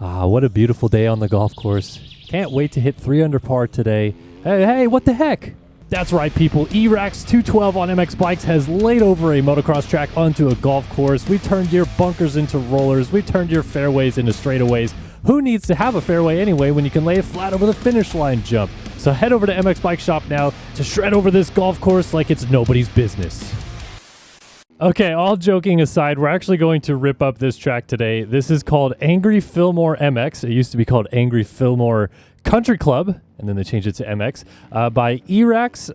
Ah, what a beautiful day on the golf course. Can't wait to hit 3 under par today. Hey, what the heck? That's right, people. ERAX 212 on MX Bikes has laid over a motocross track onto a golf course. We turned your bunkers into rollers. We turned your fairways into straightaways. Who needs to have a fairway anyway when you can lay it flat over the finish line jump? So head over to MX Bike Shop now to shred over this golf course like it's nobody's business. Okay, all joking aside, we're actually going to rip up this track today. This is called Angry Fillmore MX. It used to be called Angry Fillmore Country Club, and then they changed it to MX, by ERAX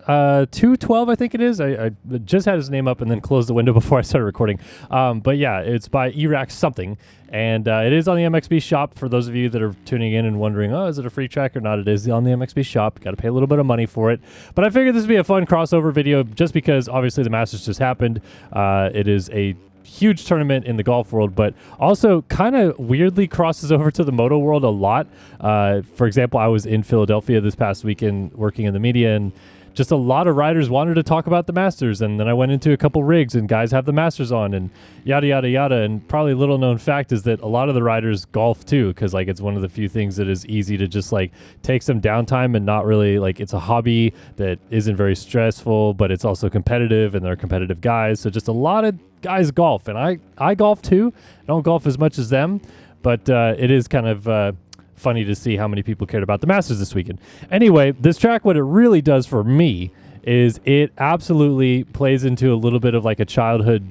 212, I think it is. I just had his name up and then closed the window before I started recording. But yeah, it's by ERAX something, and it is on the MXB shop. For those of you that are tuning in and wondering, oh, is it a free track or not? It is on the MXB shop. Got to pay a little bit of money for it. But I figured this would be a fun crossover video just because obviously the Masters just happened. It is a huge tournament in the golf world, but also kind of weirdly crosses over to the moto world a lot. For example, I was in Philadelphia this past weekend working in the media, and just a lot of riders wanted to talk about the Masters. And then I went into a couple rigs and guys have the Masters on and yada, yada, yada. And probably a little known fact is that a lot of the riders golf too, because like it's one of the few things that is easy to just like take some downtime and not really like, it's a hobby that isn't very stressful, but it's also competitive and they're competitive guys. So just a lot of guys golf, and I golf too. I don't golf as much as them, but it is kind of funny to see how many people cared about the Masters this weekend. Anyway, this track, what it really does for me is it absolutely plays into a little bit of like a childhood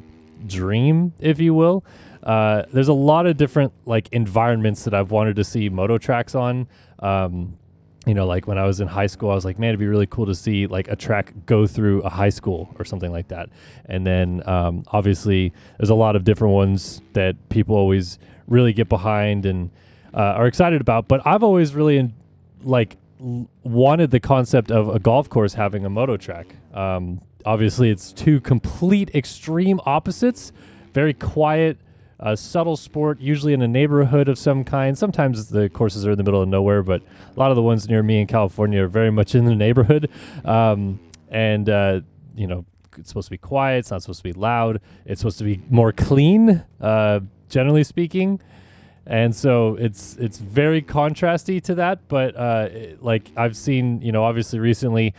dream, if you will. There's a lot of different like environments that I've wanted to see moto tracks on. You know, like when I was in high school, I was like, man, it'd be really cool to see like a track go through a high school or something like that. And then obviously there's a lot of different ones that people always really get behind and are excited about. But I've always really wanted the concept of a golf course having a moto track. Obviously it's two complete extreme opposites, very quiet, subtle sport, usually in a neighborhood of some kind. Sometimes the courses are in the middle of nowhere, but a lot of the ones near me in California are very much in the neighborhood. You know, it's supposed to be quiet. It's not supposed to be loud. It's supposed to be more clean, generally speaking. And so it's very contrasty to that. But like I've seen, you know, obviously recently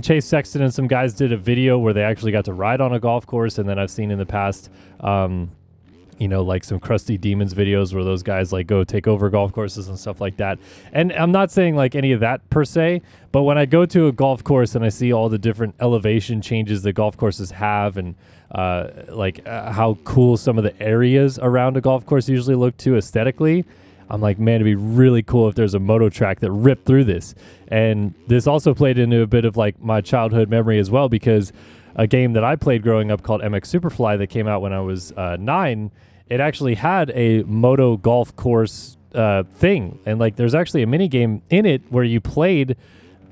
Chase Sexton and some guys did a video where they actually got to ride on a golf course. And then I've seen in the past, you know, like some Krusty Demons videos where those guys like go take over golf courses and stuff like that. And I'm not saying like any of that per se, but when I go to a golf course and I see all the different elevation changes that golf courses have and how cool some of the areas around a golf course usually look too aesthetically, I'm like, man, it'd be really cool if there's a moto track that ripped through this. And this also played into a bit of like my childhood memory as well, because a game that I played growing up called MX Superfly that came out when I was 9, it actually had a moto golf course thing. And like there's actually a mini game in it where you played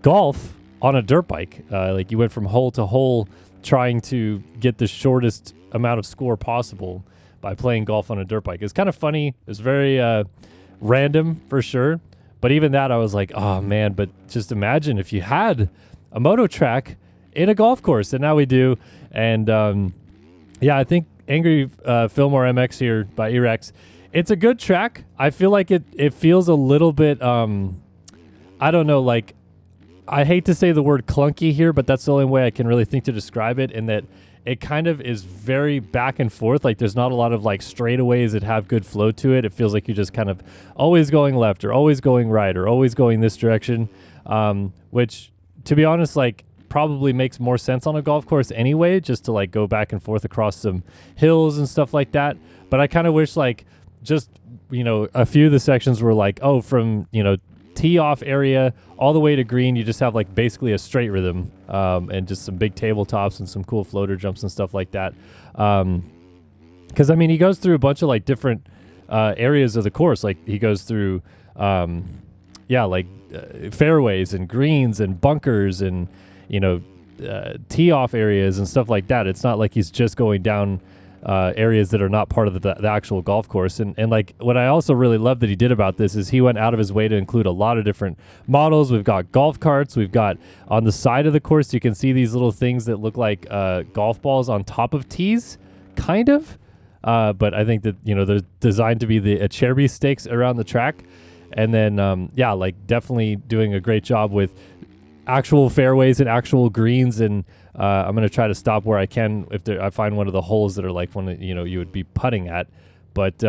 golf on a dirt bike. Like you went from hole to hole trying to get the shortest amount of score possible by playing golf on a dirt bike. It's kind of funny. It's very random for sure. But even that, I was like, oh man, but just imagine if you had a moto track in a golf course. And now we do. And yeah, I think Angry Fillmore MX here by ERAX, it's a good track. I feel like it feels a little bit, I don't know, like, I hate to say the word clunky here, but that's the only way I can really think to describe it, in that it kind of is very back and forth. Like there's not a lot of like straightaways that have good flow to it. It feels like you're just kind of always going left or always going right or always going this direction, which to be honest, like probably makes more sense on a golf course anyway, just to like go back and forth across some hills and stuff like that. But I kind of wish like just, you know, a few of the sections were like, oh, from, you know, tee off area all the way to green, you just have like basically a straight rhythm, and just some big tabletops and some cool floater jumps and stuff like that. Because I mean, he goes through a bunch of like different areas of the course. Like he goes through, fairways and greens and bunkers and, you know, tee off areas and stuff like that. It's not like he's just going down areas that are not part of the actual golf course. And like what I also really love that he did about this is he went out of his way to include a lot of different models. We've got golf carts. We've got on the side of the course, you can see these little things that look like golf balls on top of tees, kind of. but I think that, they're designed to be a cherry stakes around the track. And then, like definitely doing a great job with actual fairways and actual greens. And I'm going to try to stop where I can if I find one of the holes that are like one that, you would be putting at. But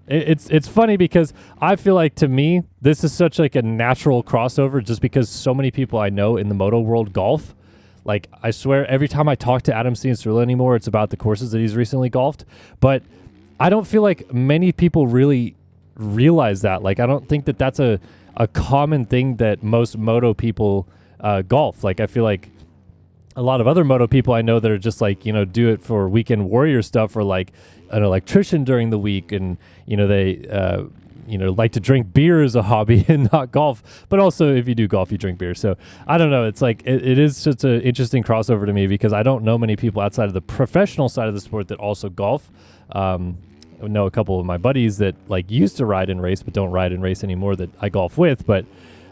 it's funny because I feel like, to me, this is such like a natural crossover just because so many people I know in the moto world golf. Like, I swear every time I talk to Adam Cianciarulo anymore, it's about the courses that he's recently golfed. But I don't feel like many people really realize that. Like, I don't think that that's a common thing that most moto people golf. Like, I feel like a lot of other moto people I know that are just like, do it for weekend warrior stuff, or like an electrician during the week, and they like to drink beer as a hobby and not golf. But also, if you do golf, you drink beer. So I don't know. It's like it is such an interesting crossover to me because I don't know many people outside of the professional side of the sport that also golf. I know a couple of my buddies that like used to ride and race but don't ride and race anymore that I golf with. But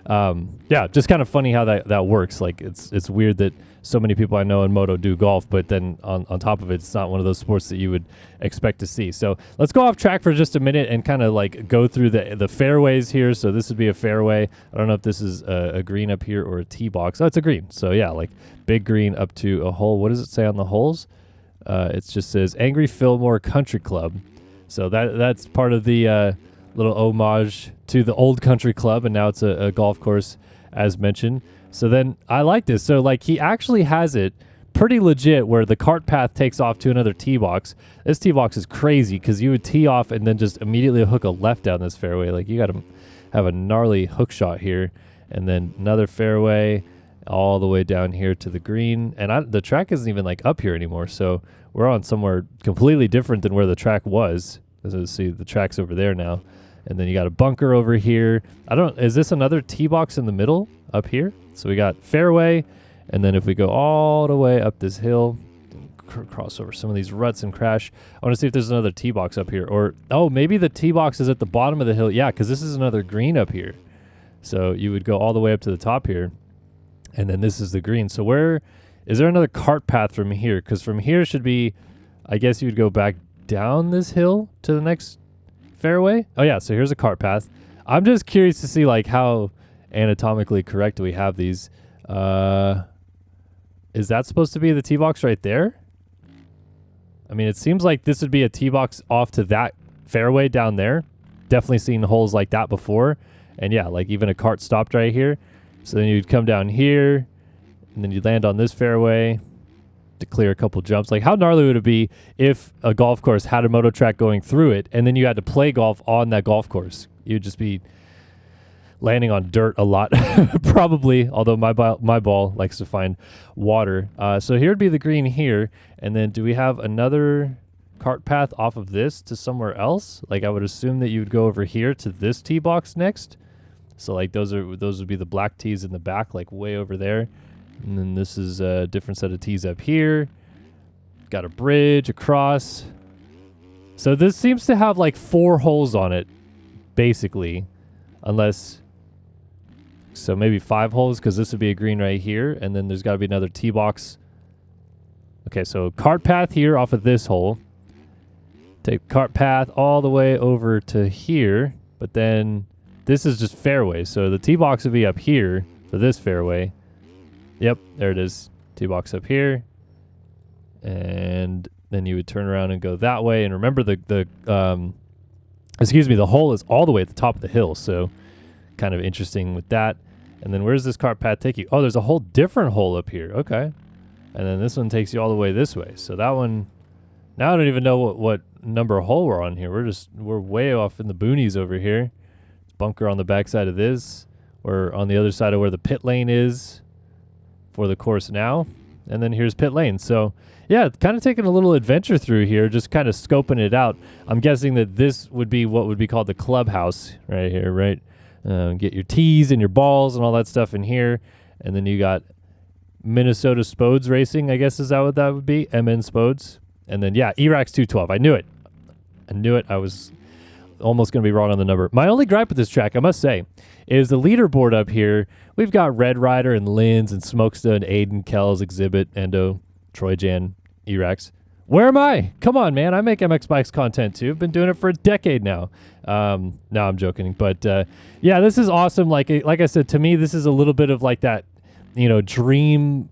just kind of funny how that works. Like, it's weird that so many people I know in moto do golf, but then on top of it, it's not one of those sports that you would expect to see. So let's go off track for just a minute and kind of like go through the fairways here. So this would be a fairway. I don't know if this is a green up here or a tee box. Oh, it's a green. So yeah, like big green up to a hole. What does it say on the holes? It just says Angry Fillmore Country Club. So that's part of the little homage to the old country club, and now it's a golf course, as mentioned. So then I like this. So like he actually has it pretty legit where the cart path takes off to another tee box. This tee box is crazy because you would tee off and then just immediately hook a left down this fairway. Like, you got to have a gnarly hook shot here, and then another fairway all the way down here to the green. And the track isn't even like up here anymore. So we're on somewhere completely different than where the track was. As you see, the track's over there now. And then you got a bunker over here. Is this another tee box in the middle up here? So we got fairway, and then if we go all the way up this hill, cross over some of these ruts and crash. I want to see if there's another tee box up here, or maybe the tee box is at the bottom of the hill. Yeah, because this is another green up here. So you would go all the way up to the top here, and then this is the green. So where is there another cart path from here? Because from here should be, I guess you would go back down this hill to the next fairway. Oh yeah, so here's a cart path. I'm just curious to see like how anatomically correct we have these. Is that supposed to be the tee box right there? I mean, it seems like this would be a tee box off to that fairway down there. Definitely seen holes like that before. And yeah, like even a cart stopped right here. So then you'd come down here, and then you'd land on this fairway to clear a couple jumps. Like, how gnarly would it be if a golf course had a moto track going through it, and then you had to play golf on that golf course? You'd just be landing on dirt a lot, probably, although my ball likes to find water. So here would be the green here, and then do we have another cart path off of this to somewhere else? Like, I would assume that you would go over here to this tee box next. So like those would be the black tees in the back, like way over there. And then this is a different set of tees up here. Got a bridge across. So this seems to have like 4 holes on it, basically, unless, so maybe 5 holes, because this would be a green right here, and then there's got to be another tee box. Okay, so cart path here off of this hole. Take cart path all the way over to here, but then this is just fairway. So the tee box would be up here for this fairway. Yep, there it is. Tee box up here. And then you would turn around and go that way. And remember the hole is all the way at the top of the hill. So kind of interesting with that. And then where's this cart path take you? Oh, there's a whole different hole up here. Okay. And then this one takes you all the way this way. So that one, now I don't even know what number hole we're on here. We're way off in the boonies over here. Bunker on the backside of this. We're on the other side of where the pit lane is for the course now. And then here's pit lane. So yeah, kind of taking a little adventure through here, just kind of scoping it out. I'm guessing that this would be what would be called the clubhouse right here, right? Get your tees and your balls and all that stuff in here. And then you got Minnesota Spodes Racing, I guess is that what that would be? MN Spodes. And then, yeah, ERAX 212. I knew it. I was almost going to be wrong on the number. My only gripe with this track, I must say, is the leaderboard up here. We've got Red Rider and Linz and Smokesta and Aiden, Kells, Exhibit, Endo, Troy Jan, ERAX. Where am I? Come on, man. I make MX Bikes content too. I've been doing it for a decade now. No, I'm joking. But yeah, this is awesome. Like I said, to me, this is a little bit of like that, dream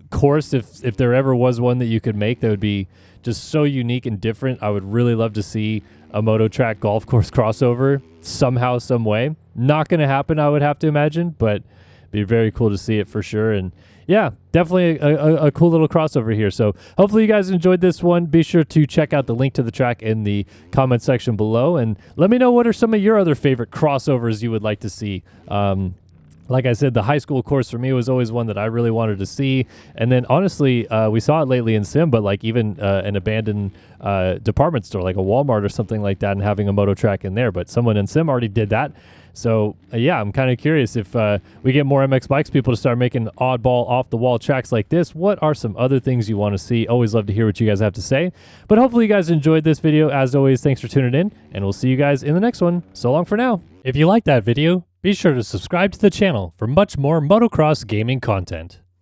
course. If there ever was one that you could make that would be just so unique and different, I would really love to see a Moto Track golf course crossover somehow, some way. Not going to happen, I would have to imagine, but be very cool to see it for sure. And yeah, definitely a cool little crossover here. So hopefully you guys enjoyed this one. Be sure to check out the link to the track in the comment section below, and let me know what are some of your other favorite crossovers you would like to see. Like I said, the high school course for me was always one that I really wanted to see. And then honestly, we saw it lately in Sim, but like even an abandoned department store, like a Walmart or something like that, and having a Moto Track in there. But someone in Sim already did that. So yeah, I'm kind of curious if we get more MX Bikes people to start making oddball off-the-wall tracks like this. What are some other things you want to see? Always love to hear what you guys have to say. But hopefully you guys enjoyed this video. As always, thanks for tuning in, and we'll see you guys in the next one. So long for now. If you liked that video, be sure to subscribe to the channel for much more motocross gaming content.